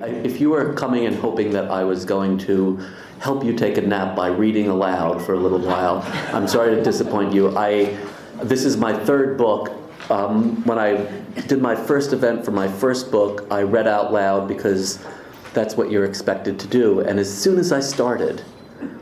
if you were coming and hoping that I was going to help you take a nap by reading aloud for a little while, I'm sorry to disappoint you. This is my third book. When I did my first event for my first book, I read out loud because that's what you're expected to do. And as soon as I started,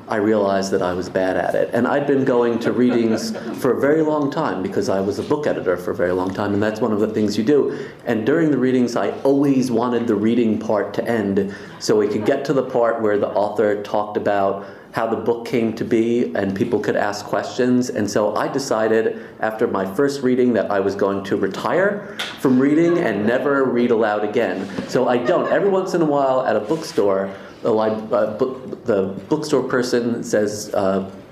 I realized that I was bad at it. And I'd been going to readings for a very long time because I was a book editor for a very long time, and that's one of the things you do. And during the readings, I always wanted the reading part to end so we could get to the part where the author talked about how the book came to be and people could ask questions. And so I decided after my first reading that I was going to retire from reading and never read aloud again. So I don't. Every once in a while at a bookstore, the bookstore person says,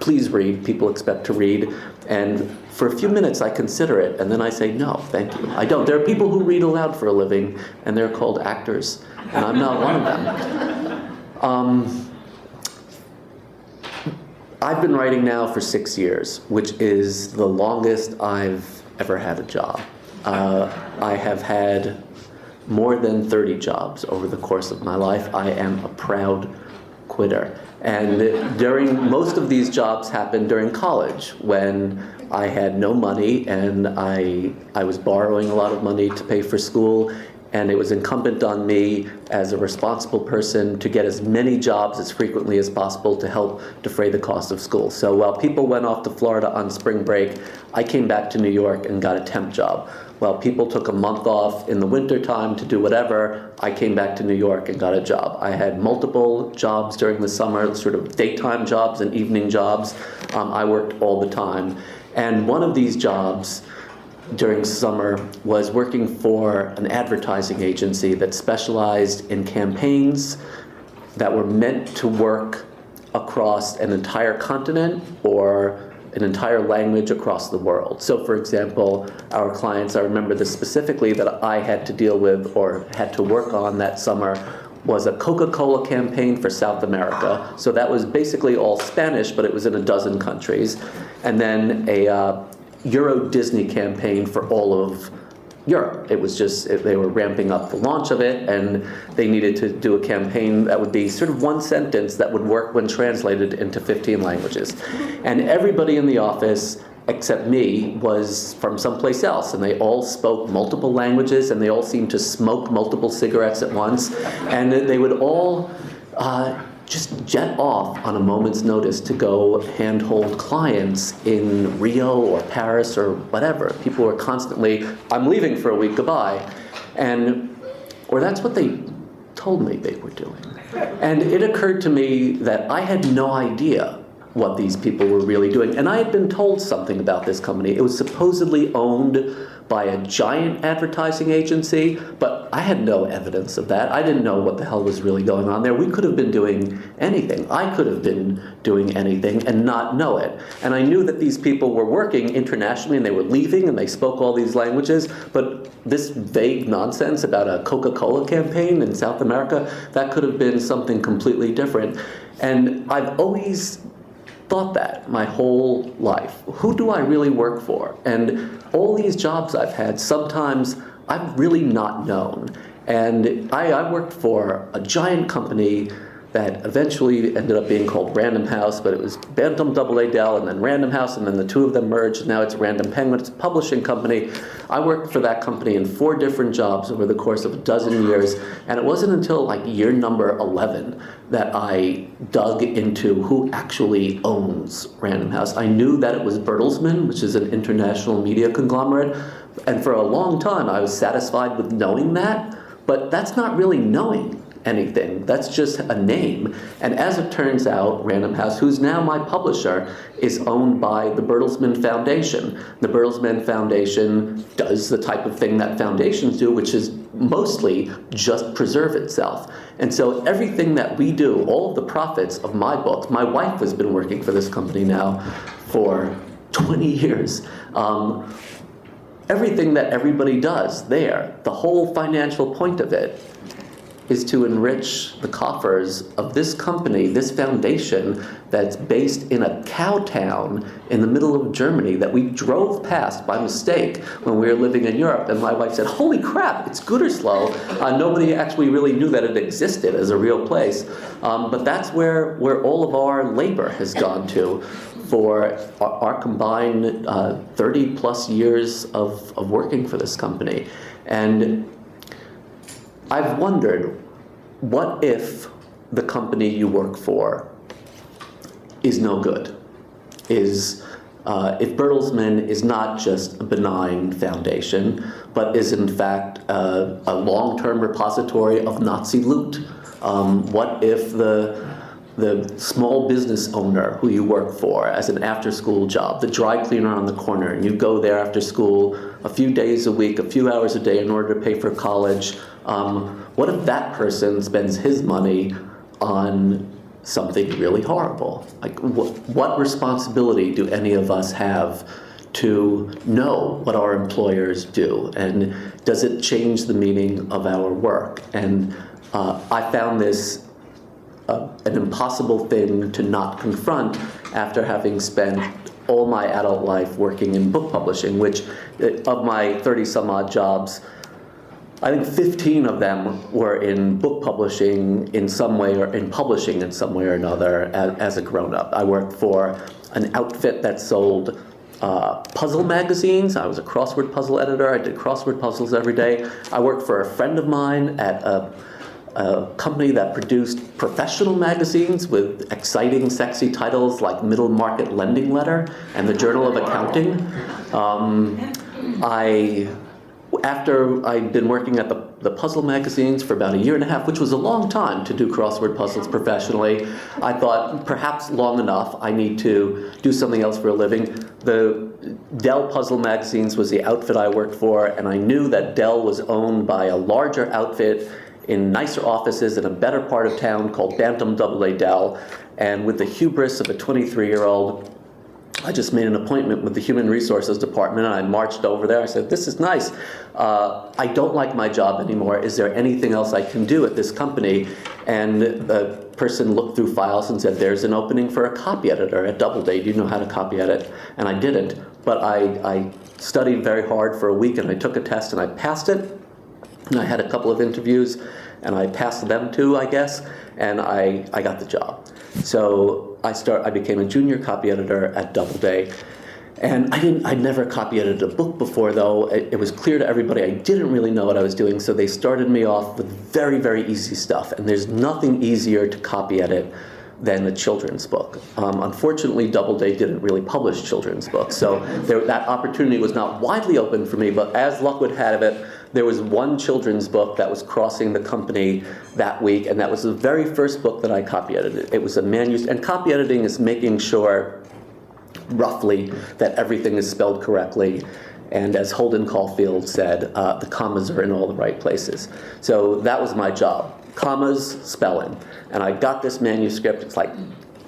please read, people expect to read, and for a few minutes I consider it, and then I say, no, thank you, I don't. There are people who read aloud for a living, and they're called actors, and I'm not one of them. I've been writing now for 6 years, which is the longest I've ever had a job. I have had more than 30 jobs over the course of my life. I am a proud quitter. And most of these jobs happened during college when I had no money and I was borrowing a lot of money to pay for school, and it was incumbent on me as a responsible person to get as many jobs as frequently as possible to help defray the cost of school. So while people went off to Florida on spring break, I came back to New York and got a temp job. While people took a month off in the winter time to do whatever, I came back to New York and got a job. I had multiple jobs during the summer, sort of daytime jobs and evening jobs. I worked all the time. And one of these jobs during summer was working for an advertising agency that specialized in campaigns that were meant to work across an entire continent or an entire language across the world. So for example, our clients, I remember this specifically, that I had to deal with or had to work on that summer was a Coca-Cola campaign for South America. So that was basically all Spanish, but it was in a dozen countries. And then a Euro Disney campaign for all of Europe. It was just, they were ramping up the launch of it, and they needed to do a campaign that would be sort of one sentence that would work when translated into 15 languages. And everybody in the office, except me, was from someplace else, and they all spoke multiple languages, and they all seemed to smoke multiple cigarettes at once, and they would all just jet off on a moment's notice to go handhold clients in Rio or Paris or whatever. People were constantly, I'm leaving for a week, goodbye. Or that's what they told me they were doing. And it occurred to me that I had no idea what these people were really doing. And I had been told something about this company. It was supposedly owned by a giant advertising agency, but I had no evidence of that. I didn't know what the hell was really going on there. We could have been doing anything. I could have been doing anything and not know it. And I knew that these people were working internationally and they were leaving and they spoke all these languages, but this vague nonsense about a Coca-Cola campaign in South America, that could have been something completely different. And I've always thought that my whole life. Who do I really work for? And all these jobs I've had, sometimes I've really not known. And I worked for a giant company that eventually ended up being called Random House, but it was Bantam Double-A Dell and then Random House, and then the two of them merged, and now it's Random Penguin. It's a publishing company. I worked for that company in 4 different jobs over the course of a dozen years, and it wasn't until like year number 11 that I dug into who actually owns Random House. I knew that it was Bertelsmann, which is an international media conglomerate, and for a long time I was satisfied with knowing that, but that's not really knowing anything. That's just a name. And as it turns out, Random House, who's now my publisher, is owned by the Bertelsmann Foundation. The Bertelsmann Foundation does the type of thing that foundations do, which is mostly just preserve itself. And so everything that we do, all of the profits of my books, my wife has been working for this company now for 20 years. Everything that everybody does there, the whole financial point of it, is to enrich the coffers of this company, this foundation that's based in a cow town in the middle of Germany that we drove past by mistake when we were living in Europe. And my wife said, holy crap, it's Gütersloh. Nobody actually really knew that it existed as a real place. But that's where all of our labor has gone to for our combined 30 plus years of working for this company. And I've wondered, what if the company you work for is no good? If Bertelsmann is not just a benign foundation, but is in fact a long-term repository of Nazi loot? What if the small business owner who you work for as an after-school job, the dry cleaner on the corner, and you go there after school a few days a week, a few hours a day in order to pay for college, what if that person spends his money on something really horrible? Like, what responsibility do any of us have to know what our employers do? And does it change the meaning of our work? And I found this an impossible thing to not confront after having spent all my adult life working in book publishing, which of my 30 some odd jobs, I think 15 of them were in book publishing in some way, or in publishing in some way or another as a grown-up. I worked for an outfit that sold puzzle magazines. I was a crossword puzzle editor. I did crossword puzzles every day. I worked for a friend of mine at a company that produced professional magazines with exciting, sexy titles like Middle Market Lending Letter and the Journal of Accounting. After I'd been working at the puzzle magazines for about a year and a half, which was a long time to do crossword puzzles professionally, I thought perhaps long enough, I need to do something else for a living. The Dell Puzzle Magazines was the outfit I worked for, and I knew that Dell was owned by a larger outfit in nicer offices in a better part of town called Bantam AA Dell. And with the hubris of a 23-year-old, I just made an appointment with the Human Resources Department, and I marched over there. I said, this is nice. I don't like my job anymore. Is there anything else I can do at this company? And the person looked through files and said, there's an opening for a copy editor at Doubleday. Do you know how to copy edit? And I didn't. But I studied very hard for a week, and I took a test, and I passed it. And I had a couple of interviews, and I passed them too, I guess, and I got the job. So I became a junior copy editor at Doubleday, and I'd never copy edited a book before, though. It was clear to everybody I didn't really know what I was doing, so they started me off with very, very easy stuff, and there's nothing easier to copy edit than a children's book. Unfortunately, Doubleday didn't really publish children's books, so that opportunity was not widely open for me, but as luck would have it, there was one children's book that was crossing the company that week, and that was the very first book that I copy edited. It was a manuscript, and copy editing is making sure, roughly, that everything is spelled correctly. And as Holden Caulfield said, the commas are in all the right places. So that was my job. Commas, spelling. And I got this manuscript. It's like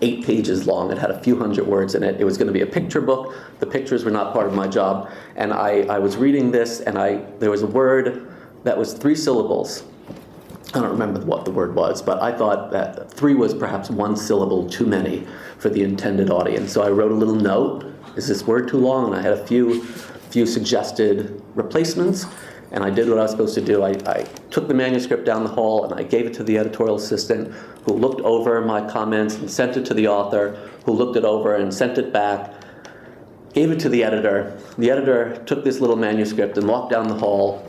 8 pages long. It had a few hundred words in it. It was going to be a picture book. The pictures were not part of my job. And I was reading this, and there was a word that was 3 syllables. I don't remember what the word was, but I thought that 3 was perhaps 1 syllable too many for the intended audience. So I wrote a little note. Is this word too long? And I had a few suggested replacements. And I did what I was supposed to do. I took the manuscript down the hall, and I gave it to the editorial assistant, who looked over my comments and sent it to the author, who looked it over and sent it back, gave it to the editor. The editor took this little manuscript and walked down the hall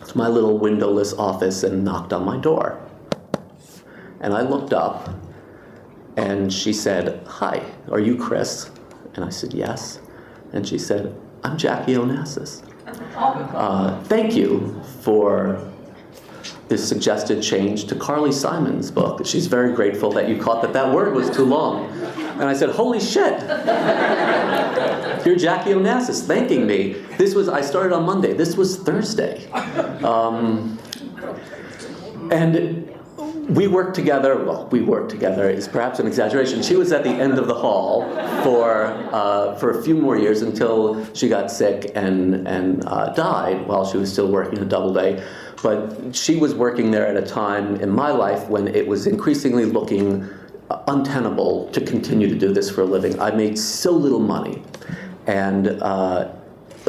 to my little windowless office and knocked on my door. And I looked up, and she said, "Hi, are you Chris?" And I said, "Yes." And she said, "I'm Jackie Onassis. Thank you for this suggested change to Carly Simon's book. She's very grateful that you caught that word was too long." And I said, "Holy shit! You're Jackie Onassis thanking me." I started on Monday. This was Thursday. And we worked together is perhaps an exaggeration. She was at the end of the hall for for a few more years until she got sick and died while she was still working a double day. But she was working there at a time in my life when it was increasingly looking untenable to continue to do this for a living. I made so little money, and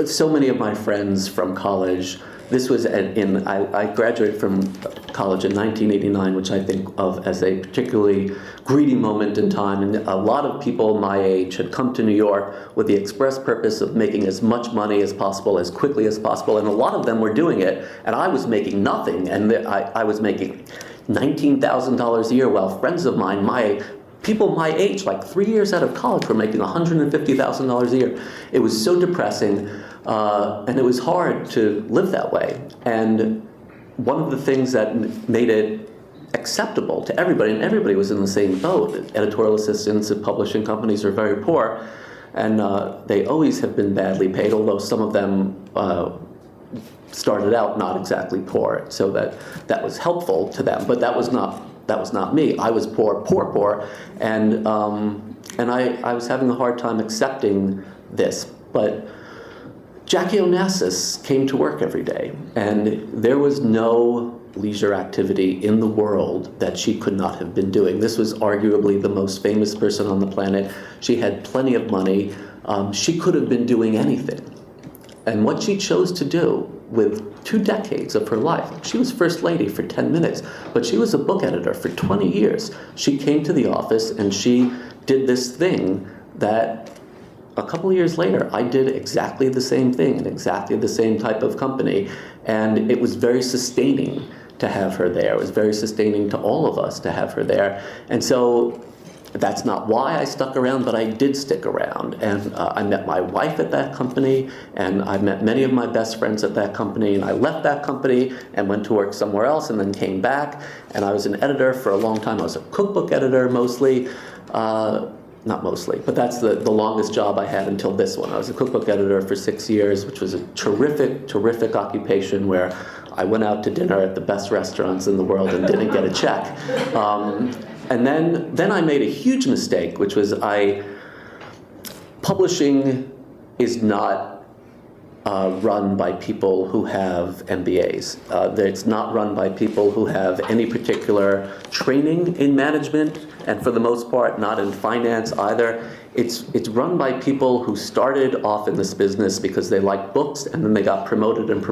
so many of my friends from college, this was I graduated from college in 1989, which I think of as a particularly greedy moment in time, and a lot of people my age had come to New York with the express purpose of making as much money as possible, as quickly as possible, and a lot of them were doing it, and I was making nothing, and I was making $19,000 a year, while friends of mine, people my age, like 3 years out of college, were making $150,000 a year. It was so depressing, and it was hard to live that way. And one of the things that made it acceptable to everybody, and everybody was in the same boat. Editorial assistants at publishing companies are very poor, and they always have been badly paid, although some of them started out not exactly poor, so that was helpful to them. But that was not me. I was poor, and I was having a hard time accepting this. But Jackie Onassis came to work every day, and there was no leisure activity in the world that she could not have been doing. This was arguably the most famous person on the planet. She had plenty of money. She could have been doing anything. And what she chose to do with 2 decades of her life, she was first lady for 10 minutes, but she was a book editor for 20 years. She came to the office and she did this thing that a couple of years later, I did exactly the same thing in exactly the same type of company. And it was very sustaining to have her there. It was very sustaining to all of us to have her there. And so that's not why I stuck around, but I did stick around. And I met my wife at that company, and I met many of my best friends at that company, and I left that company and went to work somewhere else and then came back. And I was an editor for a long time. I was a cookbook editor mostly. Not mostly, but that's the longest job I had until this one. I was a cookbook editor for 6 years, which was a terrific occupation where I went out to dinner at the best restaurants in the world and didn't get a check. And then I made a huge mistake, which was publishing is not run by people who have MBAs. It's not run by people who have any particular training in management, and for the most part, not in finance either. It's run by people who started off in this business because they liked books, and then they got promoted, and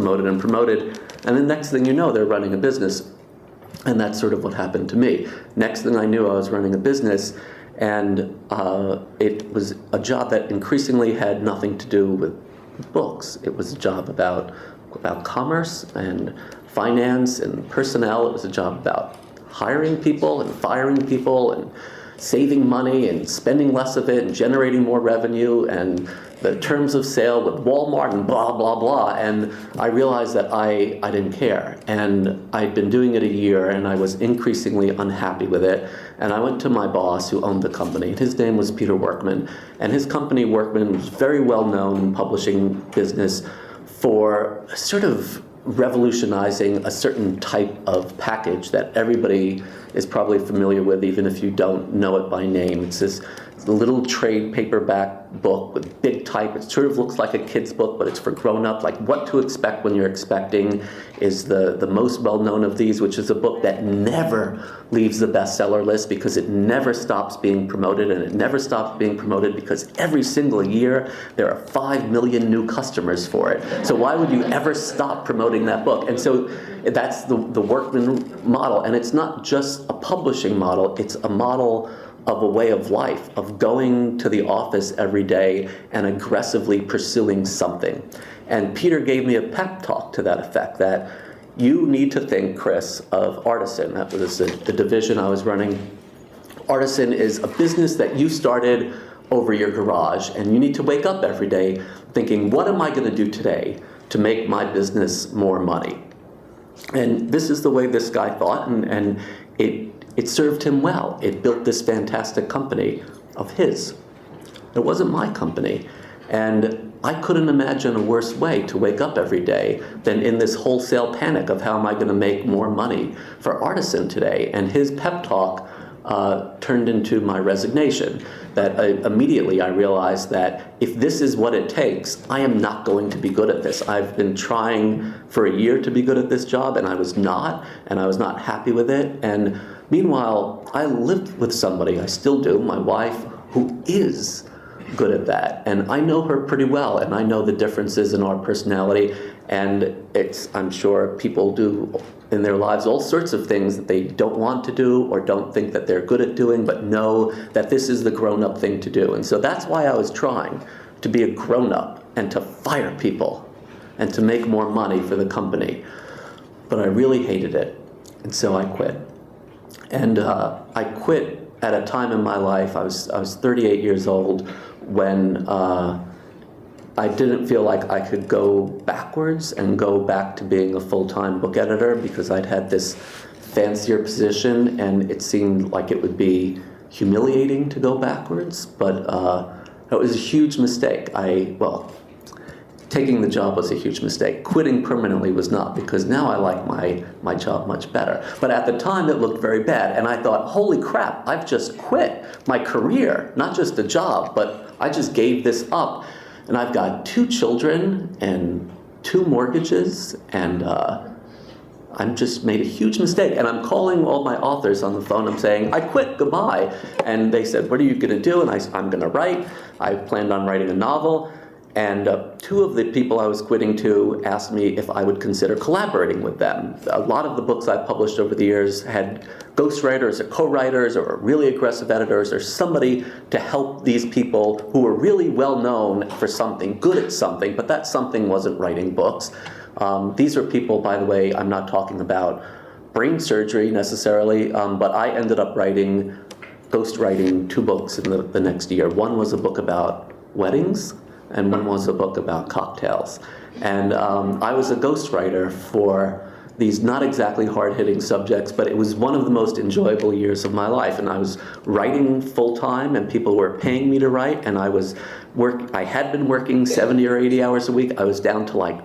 the next thing you know, they're running a business. And that's sort of what happened to me. Next thing I knew, I was running a business, and it was a job that increasingly had nothing to do with books. It was a job about commerce and finance and personnel. It was a job about hiring people and firing people and saving money and spending less of it and generating more revenue and the terms of sale with Walmart and blah, blah, blah. And I realized that I didn't care. And I'd been doing it a year, and I was increasingly unhappy with it. And I went to my boss who owned the company. His name was Peter Workman. And his company, Workman, was very well known in publishing business for sort of revolutionizing a certain type of package that everybody is probably familiar with, even if you don't know it by name. It's this little trade paperback book with big type. It sort of looks like a kid's book, but it's for grown-up. Like What to Expect When You're Expecting is the most well-known of these, which is a book that never leaves the bestseller list because it never stops being promoted, and it never stops being promoted because every single year there are 5 million new customers for it. So why would you ever stop promoting that book? And so that's the Workman model. And it's not just a publishing model, it's a model of a way of life, of going to the office every day and aggressively pursuing something. And Peter gave me a pep talk to that effect, that you need to think, Chris, of Artisan. That was the division I was running. Artisan is a business that you started over your garage, and you need to wake up every day thinking, what am I going to do today to make my business more money? And this is the way this guy thought, and it served him well. It built this fantastic company of his. It wasn't my company. And I couldn't imagine a worse way to wake up every day than in this wholesale panic of how am I going to make more money for Artisan today. And his pep talk turned into my resignation. That immediately I realized that if this is what it takes, I am not going to be good at this. I've been trying for a year to be good at this job, and I was not happy with it. And meanwhile, I lived with somebody, I still do, my wife, who is good at that. And I know her pretty well, and I know the differences in our personality. And I'm sure people do in their lives all sorts of things that they don't want to do or don't think that they're good at doing, but know that this is the grown-up thing to do. And so that's why I was trying to be a grown-up and to fire people and to make more money for the company. But I really hated it, and so I quit. And I quit at a time in my life, I was 38 years old, when I didn't feel like I could go backwards and go back to being a full-time book editor, because I'd had this fancier position and it seemed like it would be humiliating to go backwards. But it was a huge mistake. Taking the job was a huge mistake. Quitting permanently was not, because now I like my job much better. But at the time it looked very bad, and I thought, holy crap, I've just quit my career, not just a job, but I just gave this up. And I've got 2 children and 2 mortgages, and I've just made a huge mistake. And I'm calling all my authors on the phone. I'm saying, I quit, goodbye. And they said, what are you going to do? And I'm going to write. I planned on writing a novel. And 2 of the people I was quitting to asked me if I would consider collaborating with them. A lot of the books I published over the years had ghostwriters or co-writers or really aggressive editors or somebody to help these people who were really well known for something, good at something, but that something wasn't writing books. These are people, by the way, I'm not talking about brain surgery necessarily, but I ended up ghostwriting 2 books in the next year. One was a book about weddings, and one was a book about cocktails. And I was a ghostwriter for these not exactly hard-hitting subjects, but it was one of the most enjoyable years of my life. And I was writing full-time, and people were paying me to write, and I had been working 70 or 80 hours a week. I was down to like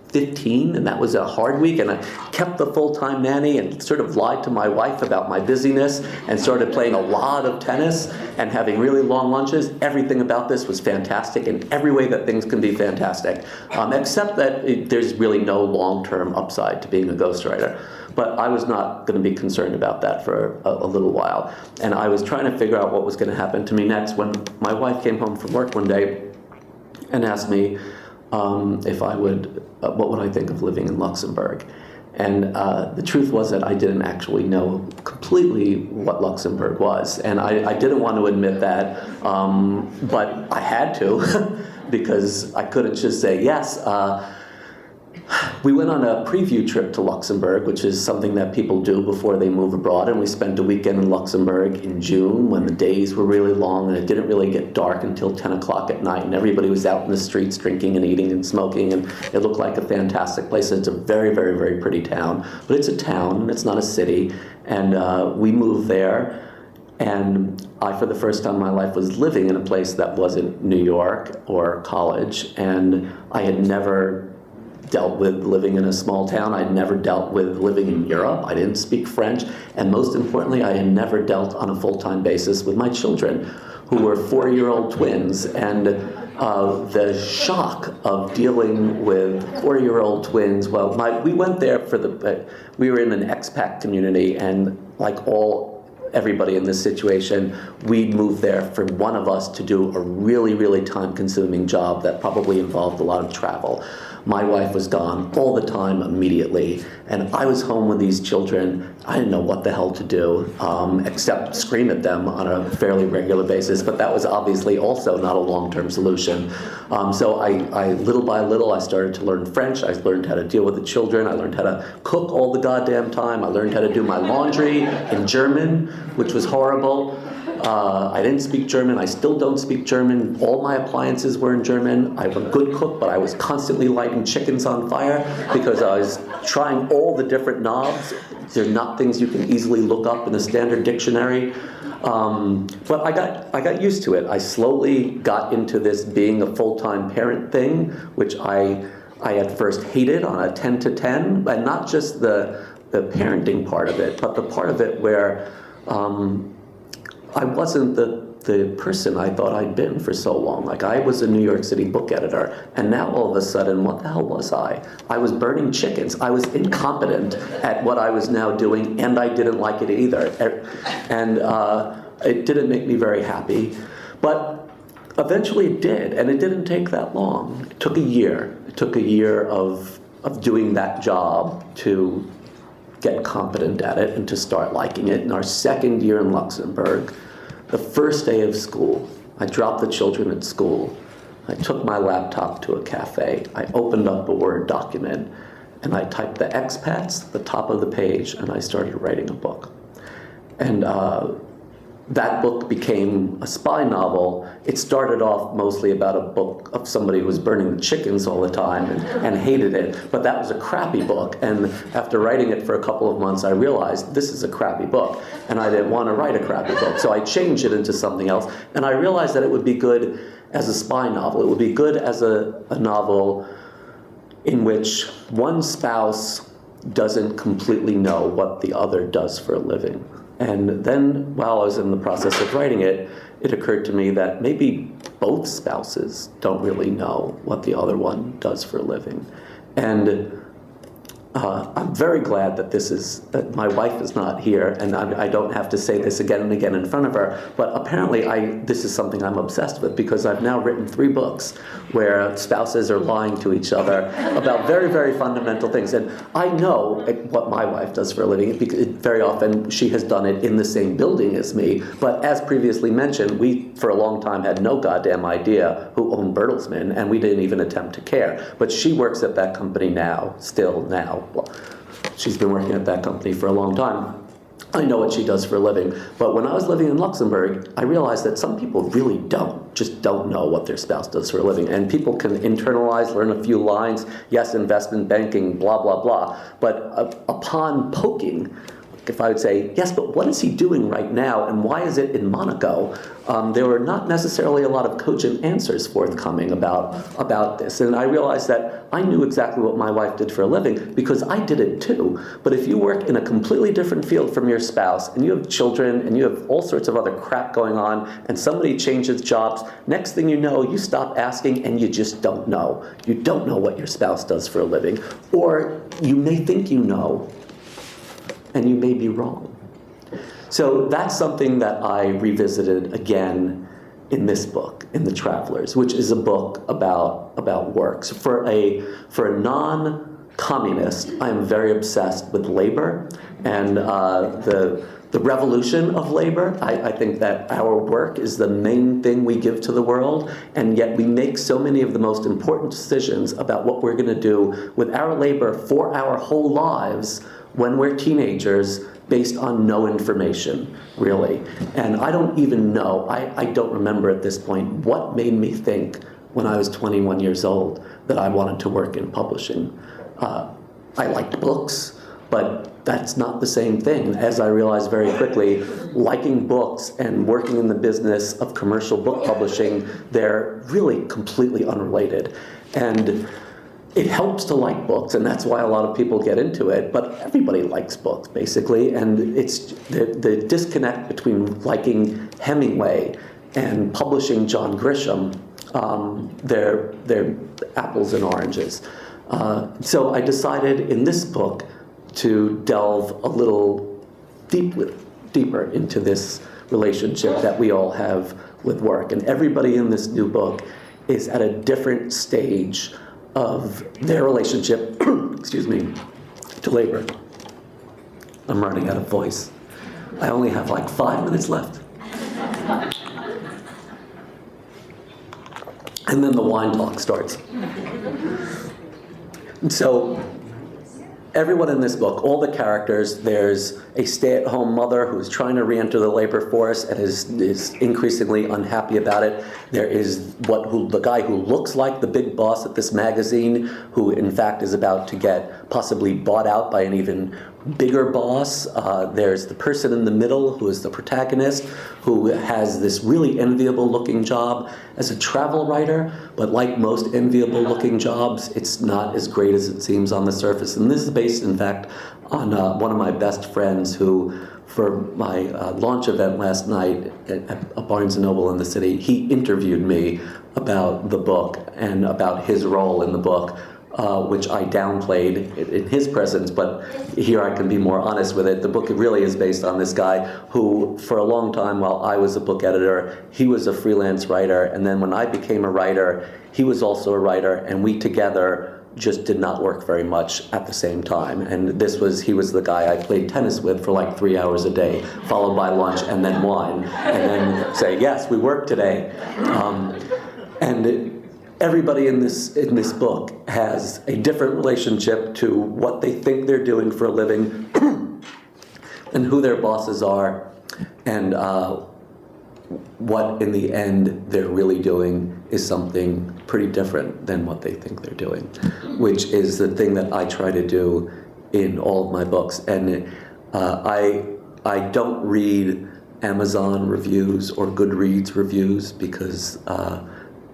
15, and that was a hard week, and I kept the full-time nanny and sort of lied to my wife about my busyness and started playing a lot of tennis and having really long lunches. Everything about this was fantastic in every way that things can be fantastic, except that there's really no long-term upside to being a ghostwriter. But I was not going to be concerned about that for a little while. And I was trying to figure out what was going to happen to me next when my wife came home from work one day and asked me what would I think of living in Luxembourg? And the truth was that I didn't actually know completely what Luxembourg was. And I didn't want to admit that, but I had to, because I couldn't just say yes. We went on a preview trip to Luxembourg, which is something that people do before they move abroad, and we spent a weekend in Luxembourg in June when the days were really long and it didn't really get dark until 10 o'clock at night, and everybody was out in the streets drinking and eating and smoking, and it looked like a fantastic place. It's a very, very, very pretty town, but it's a town, it's not a city, and we moved there. And I, for the first time in my life, was living in a place that wasn't New York or college, and I had never dealt with living in a small town. I'd never dealt with living in Europe. I didn't speak French. And most importantly, I had never dealt on a full-time basis with my children, who were 4-year-old twins. And the shock of dealing with 4-year-old twins, we went there we were in an expat community, and like everybody in this situation, we'd moved there for one of us to do a really, really time-consuming job that probably involved a lot of travel. My wife was gone all the time immediately, and I was home with these children. I didn't know what the hell to do, except scream at them on a fairly regular basis, but that was obviously also not a long-term solution. So I little by little, I started to learn French. I learned how to deal with the children. I learned how to cook all the goddamn time. I learned how to do my laundry in German, which was horrible. I didn't speak German. I still don't speak German. All my appliances were in German. I'm a good cook, but I was constantly lighting chickens on fire because I was trying all the different knobs. They're not things you can easily look up in a standard dictionary. But I got used to it. I slowly got into this being a full-time parent thing, which I at first hated on a 10 to 10, and not just the parenting part of it, but the part of it where I wasn't the person I thought I'd been for so long. Like, I was a New York City book editor, and now all of a sudden, what the hell was I? I was burning chickens. I was incompetent at what I was now doing, and I didn't like it either. And it didn't make me very happy. But eventually it did, and it didn't take that long. It took a year. It took a year of doing that job to get competent at it and to start liking it. In our second year in Luxembourg, the first day of school, I dropped the children at school. I took my laptop to a cafe. I opened up a Word document, and I typed the expats at the top of the page, and I started writing a book. And that book became a spy novel. It started off mostly about a book of somebody who was burning the chickens all the time and hated it, but that was a crappy book. And after writing it for a couple of months, I realized this is a crappy book, and I didn't want to write a crappy book. So I changed it into something else, and I realized that it would be good as a spy novel. It would be good as a novel in which one spouse doesn't completely know what the other does for a living. And then, while I was in the process of writing it, it occurred to me that maybe both spouses don't really know what the other one does for a living. And I'm very glad that my wife is not here, and I don't have to say this again and again in front of her, but apparently this is something I'm obsessed with, because I've now written 3 books where spouses are lying to each other about very, very fundamental things. And I know what my wife does for a living, because very often she has done it in the same building as me, but as previously mentioned, we for a long time had no goddamn idea who owned Bertelsmann, and we didn't even attempt to care. But she works at that company now, still now. Well, she's been working at that company for a long time. I know what she does for a living. But when I was living in Luxembourg, I realized that some people really just don't know what their spouse does for a living. And people can internalize, learn a few lines, yes, investment banking, blah, blah, blah. But upon poking, if I would say, yes, but what is he doing right now, and why is it in Monaco? There were not necessarily a lot of cogent answers forthcoming about this. And I realized that I knew exactly what my wife did for a living, because I did it too. But if you work in a completely different field from your spouse, and you have children, and you have all sorts of other crap going on, and somebody changes jobs, next thing you know, you stop asking, and you just don't know. You don't know what your spouse does for a living. Or you may think you know, and you may be wrong. So that's something that I revisited again in this book, in The Travelers, which is a book about work. So for a non-communist, I am very obsessed with labor and the revolution of labor. I think that our work is the main thing we give to the world, and yet we make so many of the most important decisions about what we're going to do with our labor for our whole lives when we're teenagers, based on no information, really. And I don't even know, I don't remember at this point what made me think when I was 21 years old that I wanted to work in publishing. I liked books, but that's not the same thing. As I realized very quickly, liking books and working in the business of commercial book publishing, they're really completely unrelated. And it helps to like books, and that's why a lot of people get into it, but everybody likes books, basically, and it's the disconnect between liking Hemingway and publishing John Grisham, they're apples and oranges. So I decided in this book to delve a little deeper into this relationship that we all have with work, and everybody in this new book is at a different stage of their relationship, excuse me, to labor. I'm running out of voice. I only have like 5 minutes left. And then the wine talk starts. So everyone in this book, all the characters, there's a stay-at-home mother who's trying to re-enter the labor force and is increasingly unhappy about it. There is the guy who looks like the big boss at this magazine, who in fact is about to get possibly bought out by an even bigger boss. There's the person in the middle who is the protagonist, who has this really enviable looking job as a travel writer, but like most enviable looking jobs, it's not as great as it seems on the surface. And this is based, in fact, on one of my best friends who, for my launch event last night at Barnes & Noble in the city, he interviewed me about the book and about his role in the book, which I downplayed in his presence, but here I can be more honest with it. The book really is based on this guy who, for a long time while I was a book editor, he was a freelance writer, and then when I became a writer, he was also a writer, and we together just did not work very much at the same time. And he was the guy I played tennis with for like 3 hours a day, followed by lunch and then wine, and then say, yes, we worked today. And everybody in this book has a different relationship to what they think they're doing for a living and who their bosses are, and what in the end they're really doing is something pretty different than what they think they're doing, which is the thing that I try to do in all of my books. And I don't read Amazon reviews or Goodreads reviews because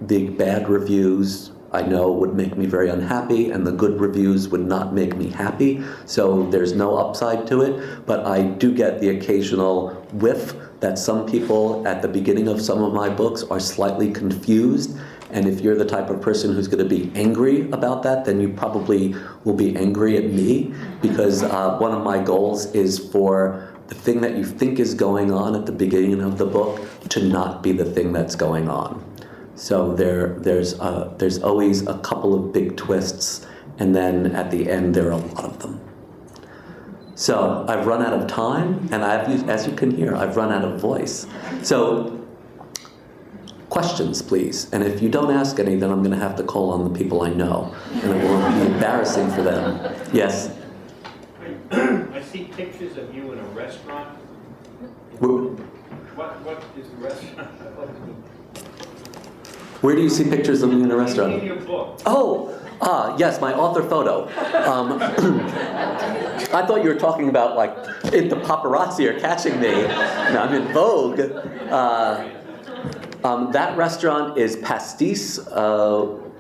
the bad reviews I know would make me very unhappy, and the good reviews would not make me happy. So there's no upside to it, but I do get the occasional whiff that some people at the beginning of some of my books are slightly confused. And if you're the type of person who's going to be angry about that, then you probably will be angry at me, because one of my goals is for the thing that you think is going on at the beginning of the book to not be the thing that's going on. So there's always a couple of big twists, and then at the end there are a lot of them. So I've run out of time, and as you can hear, I've run out of voice. So questions, please. And if you don't ask any, then I'm going to have to call on the people I know, and it will be embarrassing for them. Yes? I see pictures of you in a restaurant. What is the restaurant? Where do you see pictures of me in a restaurant? In your book. Yes, my author photo. I thought you were talking about like if the paparazzi are catching me. No, I'm in Vogue. That restaurant is Pastis.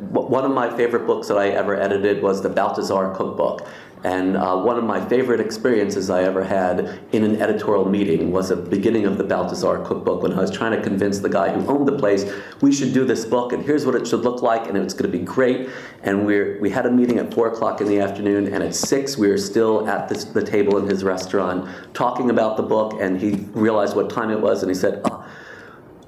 One of my favorite books that I ever edited was the Balthazar Cookbook. And one of my favorite experiences I ever had in an editorial meeting was at the beginning of the Balthazar Cookbook, when I was trying to convince the guy who owned the place, we should do this book, and here's what it should look like, and it's going to be great. And we had a meeting at 4 o'clock in the afternoon, and at 6 we were still at the table in his restaurant talking about the book, and he realized what time it was, and he said,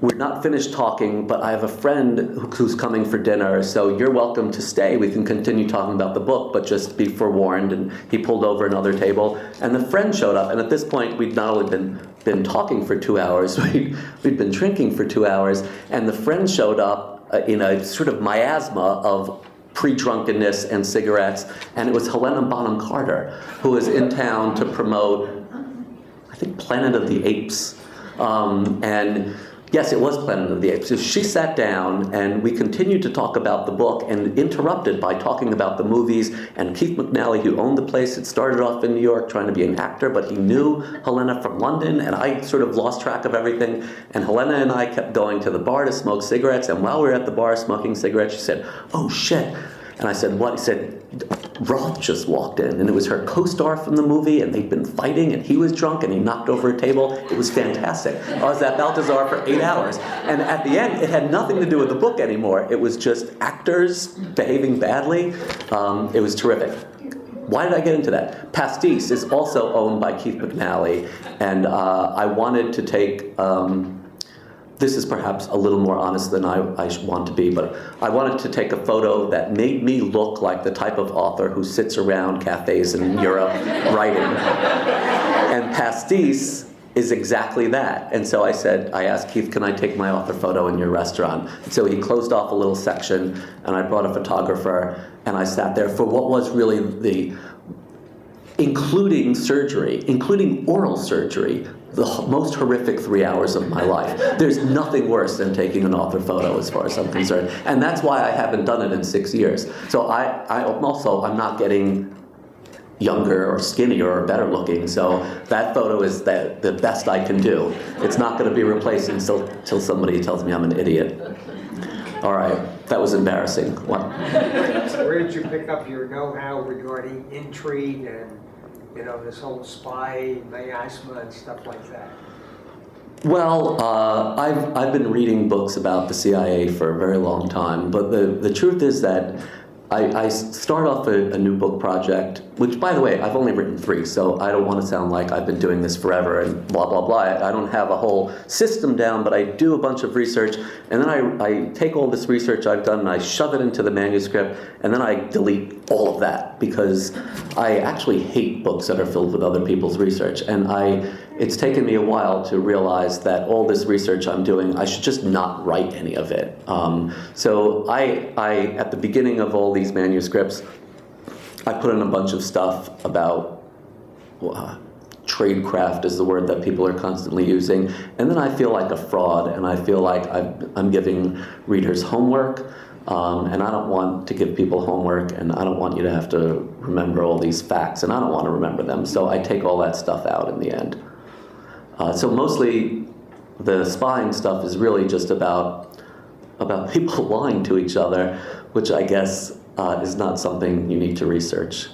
we're not finished talking, but I have a friend who's coming for dinner, so you're welcome to stay. We can continue talking about the book, but just be forewarned. And he pulled over another table, and the friend showed up. And at this point, we'd not only been talking for 2 hours, we'd been drinking for 2 hours, and the friend showed up in a sort of miasma of pre-drunkenness and cigarettes, and it was Helena Bonham Carter, who was in town to promote, I think, Planet of the Apes. Yes, it was Planet of the Apes. So she sat down, and we continued to talk about the book, and interrupted by talking about the movies. And Keith McNally, who owned the place, had started off in New York trying to be an actor, but he knew Helena from London, and I sort of lost track of everything. And Helena and I kept going to the bar to smoke cigarettes, and while we were at the bar smoking cigarettes, she said, "Oh, shit." And I said, "What?" He said, "Roth just walked in," and it was her co-star from the movie, and they'd been fighting, and he was drunk, and he knocked over a table. It was fantastic. I was at Balthazar for 8 hours, and at the end, it had nothing to do with the book anymore. It was just actors behaving badly. It was terrific. Why did I get into that? Pastis is also owned by Keith McNally, and I wanted to take... this is perhaps a little more honest than I want to be, but I wanted to take a photo that made me look like the type of author who sits around cafes in Europe writing. And Pastis is exactly that. And so I asked Keith, can I take my author photo in your restaurant? And so he closed off a little section, and I brought a photographer, and I sat there for what was really including surgery, including oral surgery, the most horrific 3 hours of my life. There's nothing worse than taking an author photo as far as I'm concerned. And that's why I haven't done it in 6 years. So I'm not getting younger or skinnier or better looking, so that photo is the best I can do. It's not going to be replaced until somebody tells me I'm an idiot. All right, that was embarrassing. What? Where did you pick up your know-how regarding intrigue and You know, this whole spy miasma and stuff like that. Well, I've been reading books about the CIA for a very long time, but the truth is that I start off a new book project, which, by the way, I've only written 3, so I don't want to sound like I've been doing this forever and blah, blah, blah. I don't have a whole system down, but I do a bunch of research, and then I take all this research I've done and I shove it into the manuscript, and then I delete all of that, because I actually hate books that are filled with other people's research, and it's taken me a while to realize that all this research I'm doing, I should just not write any of it. So I, at the beginning of all these manuscripts, I put in a bunch of stuff about tradecraft is the word that people are constantly using, and then I feel like a fraud, and I feel like I'm giving readers homework, and I don't want to give people homework, and I don't want you to have to remember all these facts, and I don't want to remember them, so I take all that stuff out in the end. So mostly the spying stuff is really just about people lying to each other, which I guess is not something you need to research.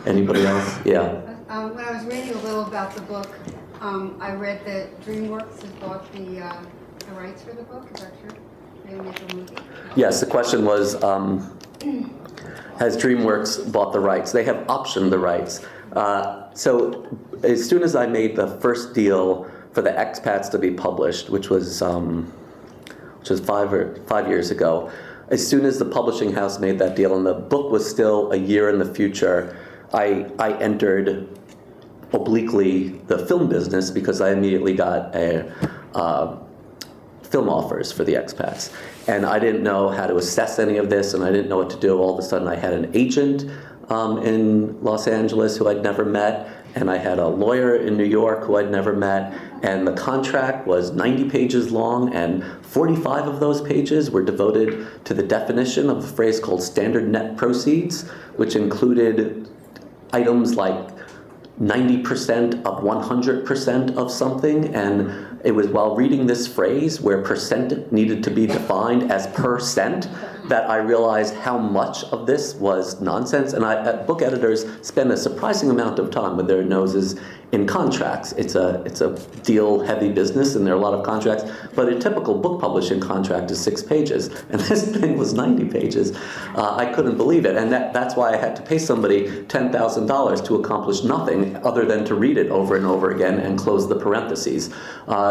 Anybody else? Yeah. When I was reading a little about the book, I read that DreamWorks has bought the rights for the book. Is that true? They make a movie. Yes, the question was, has DreamWorks bought the rights? They have optioned the rights. So as soon as I made the first deal for the expats to be published, which was 5 years ago, as soon as the publishing house made that deal and the book was still a year in the future, I entered obliquely the film business because I immediately got film offers for the expats. And I didn't know how to assess any of this, and I didn't know what to do. All of a sudden I had an agent in Los Angeles who I'd never met, and I had a lawyer in New York who I'd never met, and the contract was 90 pages long, and 45 of those pages were devoted to the definition of a phrase called standard net proceeds, which included items like 90% of 100% of something, and it was while reading this phrase where percent needed to be defined as percent that I realized how much of this was nonsense. And book editors spend a surprising amount of time with their noses in contracts. It's a deal-heavy business, and there are a lot of contracts, but a typical book publishing contract is 6 pages, and this thing was 90 pages. I couldn't believe it, and that's why I had to pay somebody $10,000 to accomplish nothing other than to read it over and over again and close the parentheses.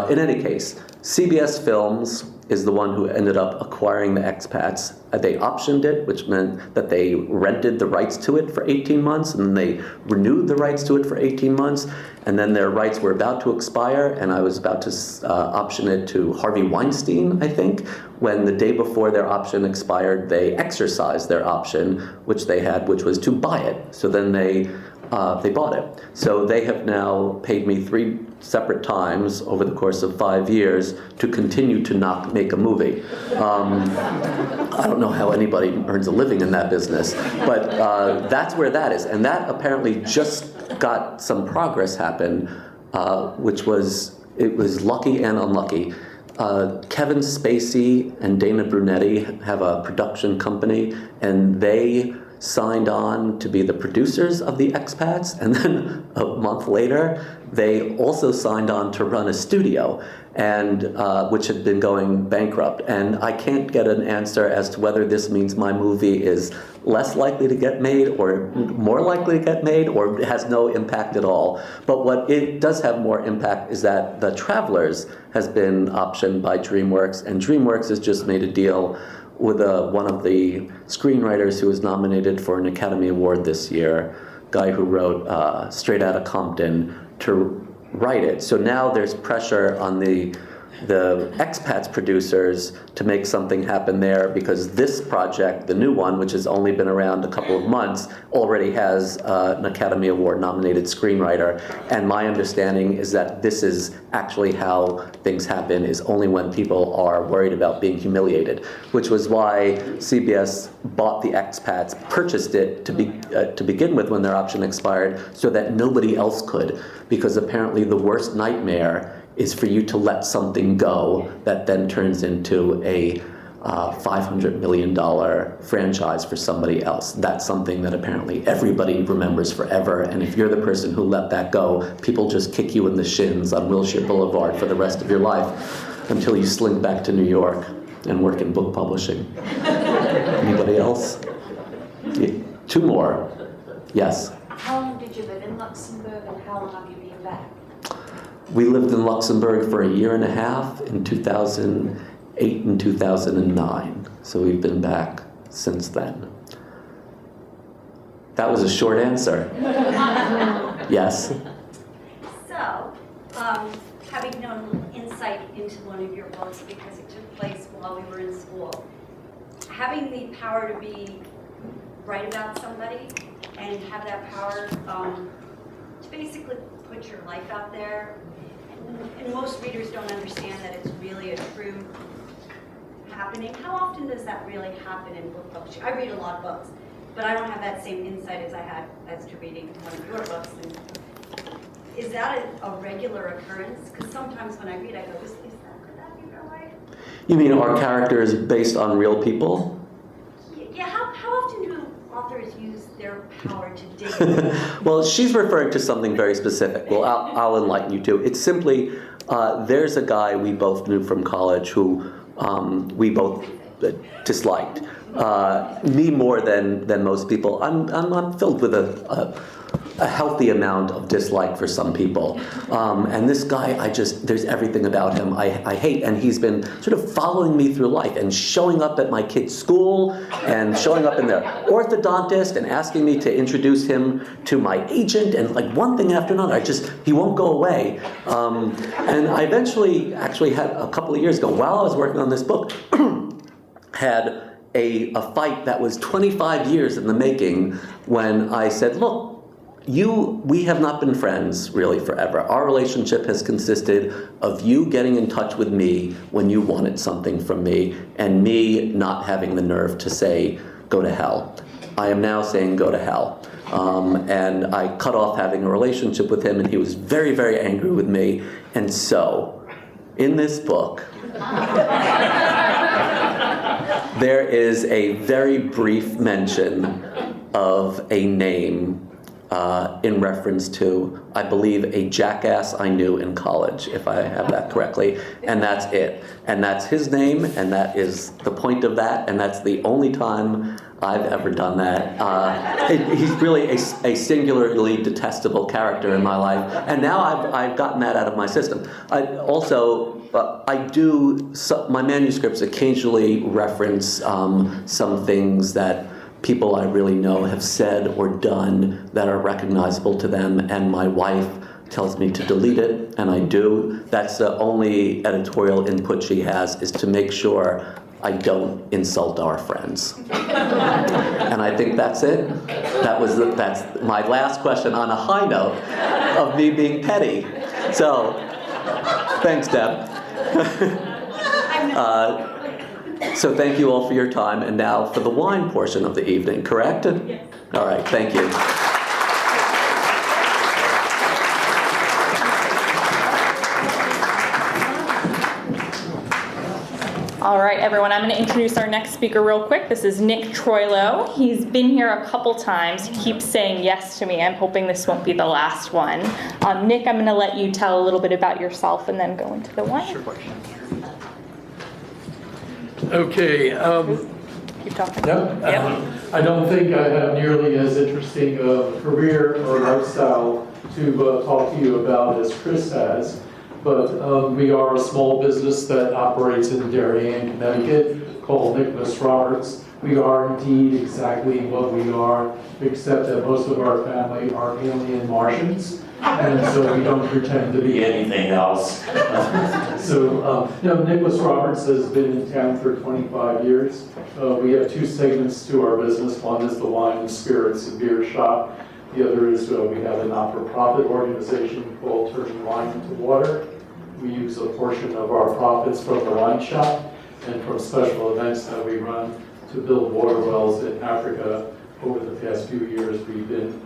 In any case, CBS Films is the one who ended up acquiring the expats. They optioned it, which meant that they rented the rights to it for 18 months, and then they renewed the rights to it for 18 months, and then their rights were about to expire, and I was about to option it to Harvey Weinstein, I think. When the day before their option expired, they exercised their option, which they had, which was to buy it. So then they bought it. So they have now paid me 3 separate times over the course of 5 years to continue to not make a movie. I don't know how anybody earns a living in that business, but that's where that is. And that apparently just got some progress happen, which was lucky and unlucky. Kevin Spacey and Dana Brunetti have a production company, and they signed on to be the producers of the expats, and then a month later they also signed on to run a studio, and which had been going bankrupt. And I can't get an answer as to whether this means my movie is less likely to get made or more likely to get made or has no impact at all. But what it does have more impact is that The Travelers has been optioned by DreamWorks, and DreamWorks has just made a deal with one of the screenwriters who was nominated for an Academy Award this year, guy who wrote Straight Outta Compton, to write it. So now there's pressure on the expats producers to make something happen there, because this project, the new one, which has only been around a couple of months, already has an Academy Award nominated screenwriter. And my understanding is that this is actually how things happen, is only when people are worried about being humiliated, which was why CBS bought the expats, purchased it to begin with when their option expired, so that nobody else could, because apparently the worst nightmare is for you to let something go that then turns into a $500 million franchise for somebody else. That's something that apparently everybody remembers forever, and if you're the person who let that go, people just kick you in the shins on Wilshire Boulevard for the rest of your life until you slink back to New York and work in book publishing. Anybody else? Yeah. Two more. Yes? How long did you live in Luxembourg and how long have you been back? We lived in Luxembourg for 1.5 years in 2008 and 2009. So we've been back since then. That was a short answer. Yes? So, having known insight into one of your books because it took place while we were in school, having the power to write about somebody and have that power to basically put your life out there, and most readers don't understand that it's really a true happening. How often does that really happen in book publishing? I read a lot of books, but I don't have that same insight as I had as to reading one of your books. And is that a regular occurrence? Because sometimes when I read, I go, could that be real life? You mean our characters based on real people? Yeah, how often do authors use their power to dig? Well, she's referring to something very specific. Well, I'll enlighten you too. It's simply, there's a guy we both knew from college who we both disliked. Me more than most people. I'm filled with a healthy amount of dislike for some people. And this guy, there's everything about him I hate, and he's been sort of following me through life and showing up at my kid's school and showing up in their orthodontist and asking me to introduce him to my agent, and like one thing after another. He won't go away. And I eventually, actually had a couple of years ago, while I was working on this book, had a fight that was 25 years in the making when I said, look, we have not been friends really forever. Our relationship has consisted of you getting in touch with me when you wanted something from me, and me not having the nerve to say, go to hell. I am now saying, go to hell. And I cut off having a relationship with him, and he was very, very angry with me. And so, in this book, there is a very brief mention of a name in reference to, I believe, a jackass I knew in college, if I have that correctly, and that's it. And that's his name, and that is the point of that, and that's the only time I've ever done that. He's really a singularly detestable character in my life, and now I've gotten that out of my system. My manuscripts occasionally reference some things that people I really know have said or done that are recognizable to them, and my wife tells me to delete it, and I do. That's the only editorial input she has, is to make sure I don't insult our friends. And I think that's it. That's my last question on a high note of me being petty. So, thanks, Deb. So thank you all for your time, and now for the wine portion of the evening, correct? Yes. All right, thank you. All right, everyone, I'm going to introduce our next speaker real quick. This is Nick Troilo. He's been here a couple times. He keeps saying yes to me. I'm hoping this won't be the last one. Nick, I'm going to let you tell a little bit about yourself and then go into the wine. Sure. Okay. Keep talking. No, I don't think I have nearly as interesting a career or lifestyle to talk to you about as Chris has, but we are a small business that operates in Darien, Connecticut, called Nicholas Roberts. We are indeed exactly what we are, except that most of our family are alien Martians, and so we don't pretend to be anything else. Nicholas Roberts has been in town for 25 years. We have two segments to our business. One is the wine and spirits and beer shop. The other is we have a not-for-profit organization called Turning Wine into Water. We use a portion of our profits from the wine shop and from special events that we run to build water wells in Africa. Over the past few years, we've been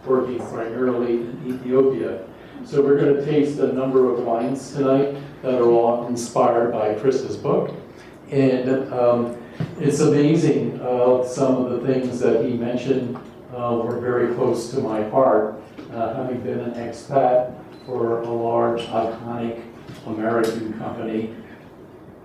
working primarily in Ethiopia. So we're going to taste a number of wines tonight that are all inspired by Chris's book. And it's amazing, some of the things that he mentioned were very close to my heart. Having been an expat for a large, iconic American company,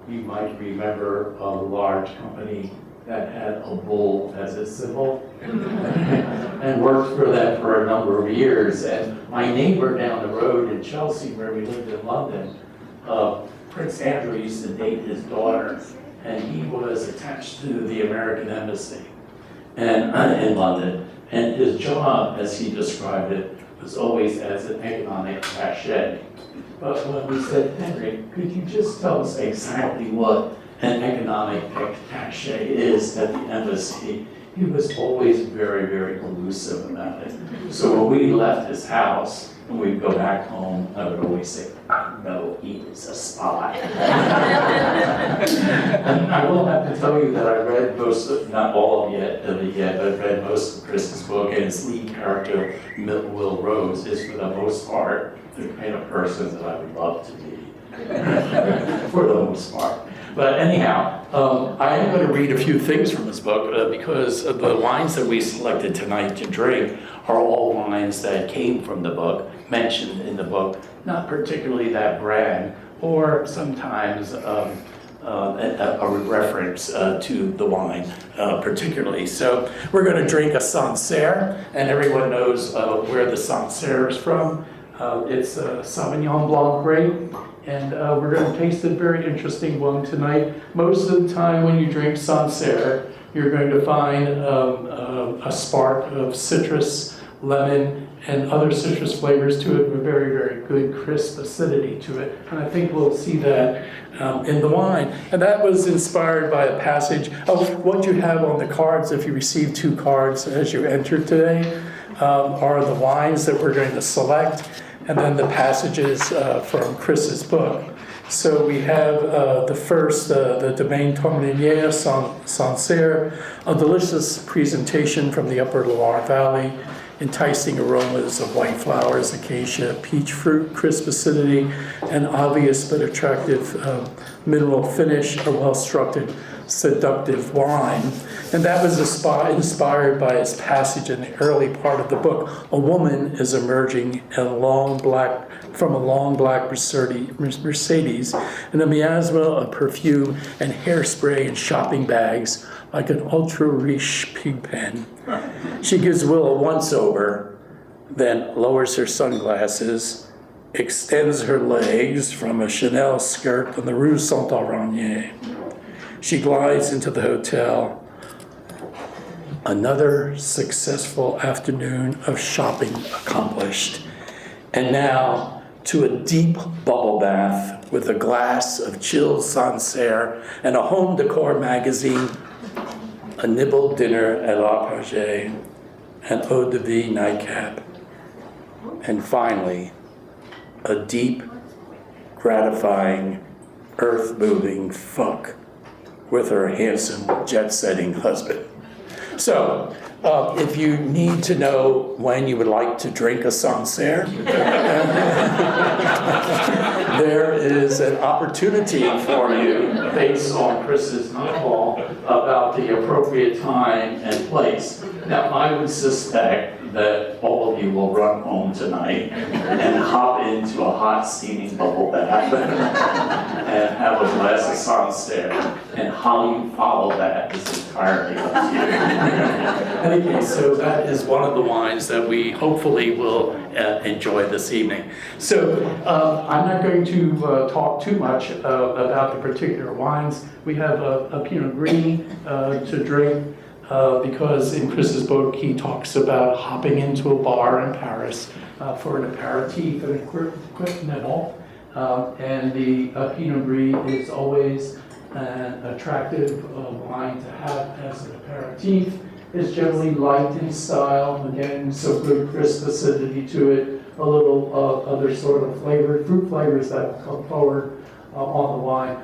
you might remember a large company that had a bull as its symbol and worked for them for a number of years. And my neighbor down the road in Chelsea, where we lived in London, Prince Andrew used to date his daughter, and he was attached to the American embassy and in London. And his job, as he described it, was always as an economic attaché. But when we said, Henry, could you just tell us exactly what an economic attaché is at the embassy? He was always very, very elusive about it. So when we left his house and we'd go back home, I would always say, no, he is a spy. And I will have to tell you that I read most of, not all of it yet, but I read most of Chris's book, and his lead character, Will Rhodes, is for the most part the kind of person that I would love to be, for the most part. But anyhow, I am going to read a few things from his book because the wines that we selected tonight to drink are all wines that came from the book, mentioned in the book, not particularly that brand, or sometimes a reference to the wine particularly. So we're going to drink a Sancerre, and everyone knows where the Sancerre is from. It's a Sauvignon Blanc grape. And we're going to taste a very interesting one tonight. Most of the time when you drink Sancerre, you're going to find a spark of citrus, lemon, and other citrus flavors to it, with very, very good crisp acidity to it. And I think we'll see that in the wine. And that was inspired by a passage of what you have on the cards. If you received 2 cards as you entered today, are the wines that we're going to select, and then the passages from Chris's book. So we have the first, the Domaine Tourminier Sancerre, a delicious presentation from the Upper Loire Valley, enticing aromas of white flowers, acacia, peach fruit, crisp acidity, and obvious but attractive mineral finish, a well-structured, seductive wine. And that was inspired by his passage in the early part of the book. A woman is emerging from a long black Mercedes, and a miasma of perfume and hairspray and shopping bags like an ultra-riche pig pen. She gives Will a once-over, then lowers her sunglasses, extends her legs from a Chanel skirt on the Rue Saint-Auranier. She glides into the hotel. Another successful afternoon of shopping accomplished. And now to a deep bubble bath with a glass of chilled Sancerre and a home decor magazine, a nibbled dinner at La Page, an eau de vie nightcap, and finally, a deep, gratifying, earth-moving fuck with her handsome, jet-setting husband. So, if you need to know when you would like to drink a Sancerre, there is an opportunity for you based on Chris's call about the appropriate time and place. Now, I would suspect that all of you will run home tonight and hop into a hot steaming bubble bath and have a glass of Sancerre. And how you follow that is entirely up to you. Anyway, so that is one of the wines that we hopefully will enjoy this evening. So I'm not going to talk too much about the particular wines. We have a Pinot Gris to drink. Because in Chris's book he talks about hopping into a bar in Paris for an aperitif and a quick nibble. And the Pinot Gris is always an attractive wine to have as an aperitif. It's generally light in style, again, so good crisp acidity to it, a little other sort of fruit flavors that come forward on the wine.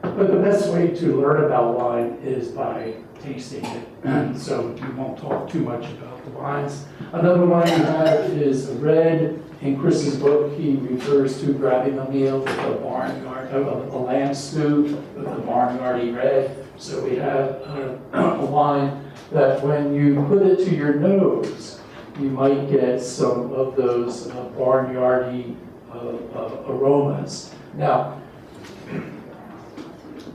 But the best way to learn about wine is by tasting it, so we won't talk too much about the wines. Another wine we have is a red In Chris's book, he refers to grabbing a meal with a barnyard, a lamb stew with a barnyardy red. So we have a wine that when you put it to your nose, you might get some of those barnyardy aromas. Now,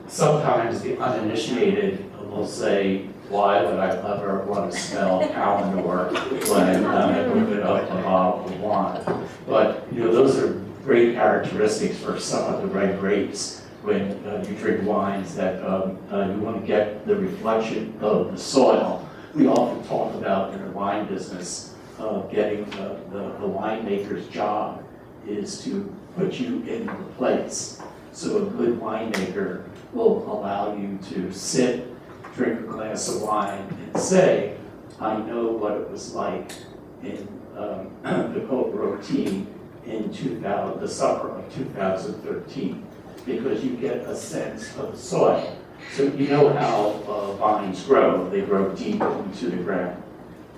sometimes the uninitiated will say, why would I ever want to smell cow manure when I'm opening up a bottle of wine? But those are great characteristics for some of the red grapes when you drink wines that you want to get the reflection of the soil. We often talk about in the wine business, getting the winemaker's job is to put you in the place. So a good winemaker will allow you to sit, drink a glass of wine, and say, I know what it was like in the Côte Rôtie in the summer of 2013, because you get a sense of the soil. So you know how vines grow. They grow deep into the ground,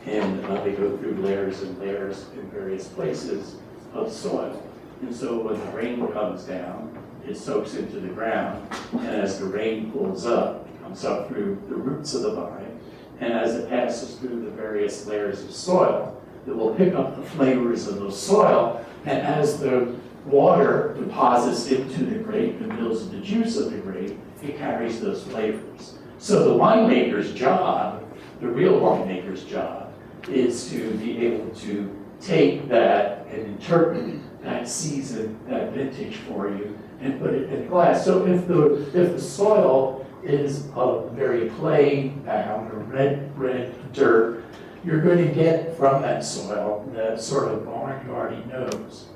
and they go through layers and layers in various places of soil. And so when the rain comes down, it soaks into the ground, and as the rain pulls up, it comes up through the roots of the vine, and as it passes through the various layers of soil, it will pick up the flavors of the soil, and as the water deposits into the grape and builds the juice of the grape, it carries those flavors. So the winemaker's job, the real winemaker's job, is to be able to take that and interpret that season, that vintage for you, and put it in glass. So if the soil is a very clay bound or red dirt, you're going to get from that soil that sort of barnyardy nose.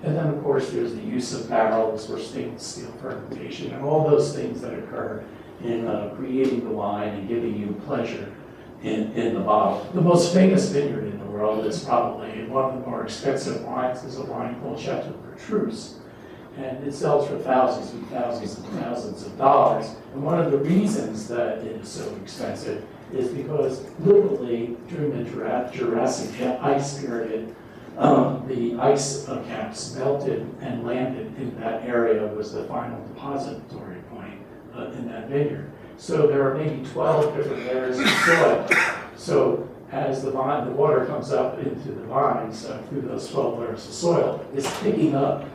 And then, of course, there's the use of barrels or stainless steel fermentation and all those things that occur in creating the wine and giving you pleasure in the bottle. The most famous vineyard in the world is probably one of the more expensive wines is a wine called Chateau Petrus. And it sells for thousands and thousands and thousands of dollars. And one of the reasons that it is so expensive is because literally during the Jurassic ice period, the ice caps melted and landed in that area was the final depository point in that vineyard. So there are maybe 12 different layers of soil. So as the water comes up into the vines through those 12 layers of soil, it's picking up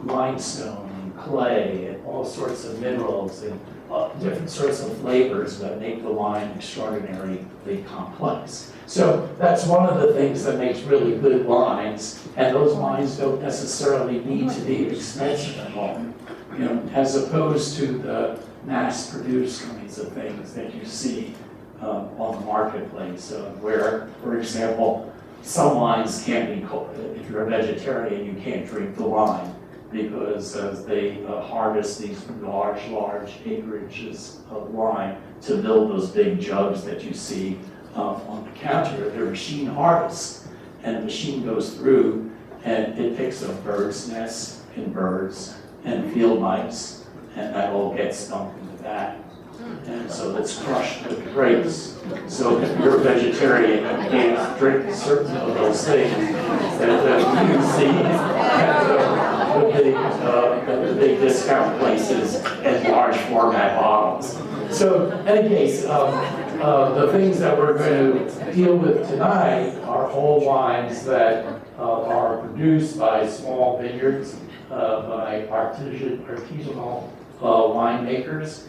limestone and clay and all sorts of minerals and different sorts of flavors that make the wine extraordinarily complex. So that's one of the things that makes really good wines, and those wines don't necessarily need to be expensive at all, as opposed to the mass-produced kinds of things that you see on the marketplace, where, for example, some wines can't be, if you're a vegetarian, you can't drink the wine, because they harvest these large acreages of wine to build those big jugs that you see on the counter. They're machine harvests, and the machine goes through and it picks up birds' nests and birds and field mice, and that all gets dumped into that. And so it's crushed with the grapes. So if you're a vegetarian, you can't drink certain of those things that you see at the big discount places and large format bottles. So in any case, the things that we're going to deal with tonight are all wines that are produced by small vineyards, by artisanal winemakers,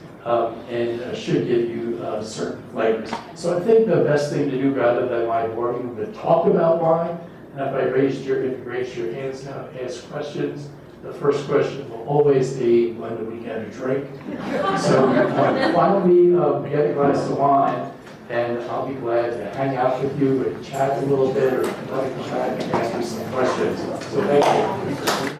and should give you certain flavors. So I think the best thing to do, rather than my boring, would talk about wine. And if you raise your hands now and ask questions, the first question will always be, when do we get a drink? So why don't we get a glass of wine, and I'll be glad to hang out with you and chat a little bit, or if you want to come back and ask me some questions. So thank you.